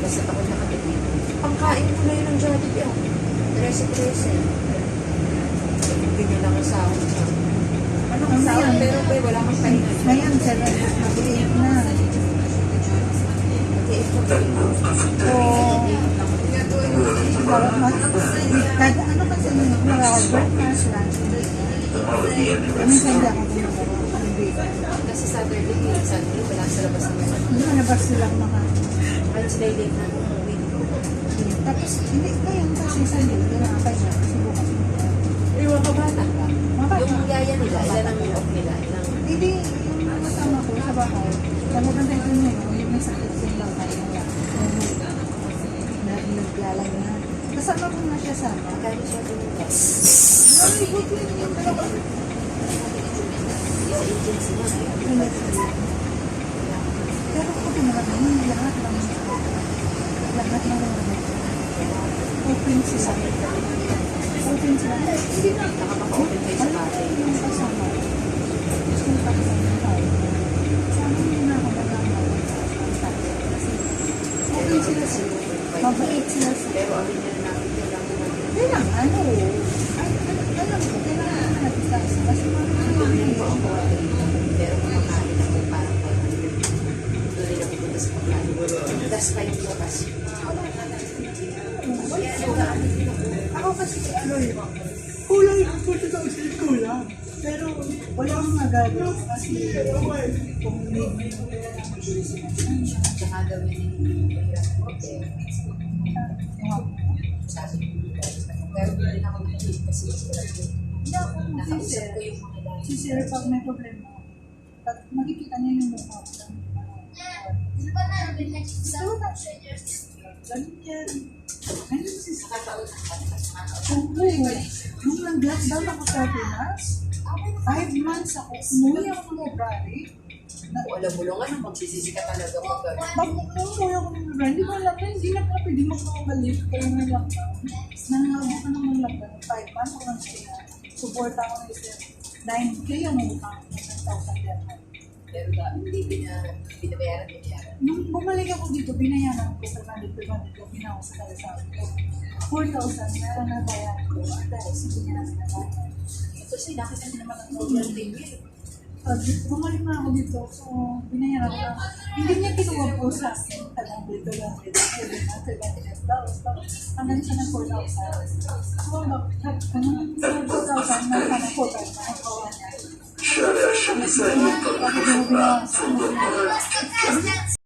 Basta ako nakabili. Pangkain ko na yun ng Jollibee ako. 13-13. Ganyan lang ang sahod niya. Ano ang sahod? Pero ba, wala kang pahinga. Ngayon, 7 mag-iit na. Mag-iit na ba? Kada ano kasi yung breakfast, lunch, minsan hindi ako gumagawa. Kasi Saturday, wala sa labas naman. Hindi na ba silang mga... Wednesday late na umuwi. Tapos, hindi ngayon kasi Sunday, pinakapay na kasi bukas. Iwan ka bata ka? Mabata. Yung yaya nila, ilan ang off nila? Ilang... Hindi, yung kasama ko sa bahay, talagang tayo yun, yung may sakit sila tayo na naglalag na. Kasama ko na siya sama. Kaya siya tumulong. Ang libot yun yung dalawa. Sa agency na. Pero kung tumalagang lahat ng open sila. Open sila. Hindi na nakapaka-open kayo sa bahay. Yung kasama. Gusto ko kasama ng tao. Sana yun na ako nagagawa ng tao. Kasi open sila sila. Mabait sila sila. Pero alin nila namin kailangan namin. Kailangan, ano? Alam ko, kailangan na distansya. Kasi Hindi po ako pero kumakain ako parang 500. Doon rin ako punta sa pagkain. Das pa yung bukas. ako kasi, ano yun, kulang yung 40,000 kulang. Pero wala akong nagagawa kasi kung may Tsaka gawin yung mahirap ko. Sabi ko, pero hindi rin ako nag-cheat kasi hindi ako nakausap ko yung mga dahil. si Sir pag may problema. Pag makikita niya yung mukha ko. Ganun yan. Ano si Sir? Oo. Nung nag-lockdown ako sa Pinas, 5 months ako. Umuwi ako ng February. Alam mo lang, ano, magsisisi ka talaga pag Umuwi ako ng February. Hindi ko alam na hindi na pala pwede makakabalik. Kaya may lockdown. Nangawa ka naman lockdown. 5 months ako lang siya. Support ako ng Sir. 9K ang mukha ko. 9,000 dirham. pero hindi binabayaran. Nung bumalik ako dito, binayaran ko sa manit ko, ginawa sa kalasabi ko. 4,000, meron na bayaran ko. Dahil sige niya na sinabayan. Kasi nakita niyo naman ang problem din yun. Bumalik na ako dito, so binayaran ko lang. Hindi niya kinuha po sa akin. Talang dito lang, hanggang siya ng 4,000. So, hanggang 4,000, na po tayo na nagawa niya. شارع شمساني قد ارتفع فوق الطائف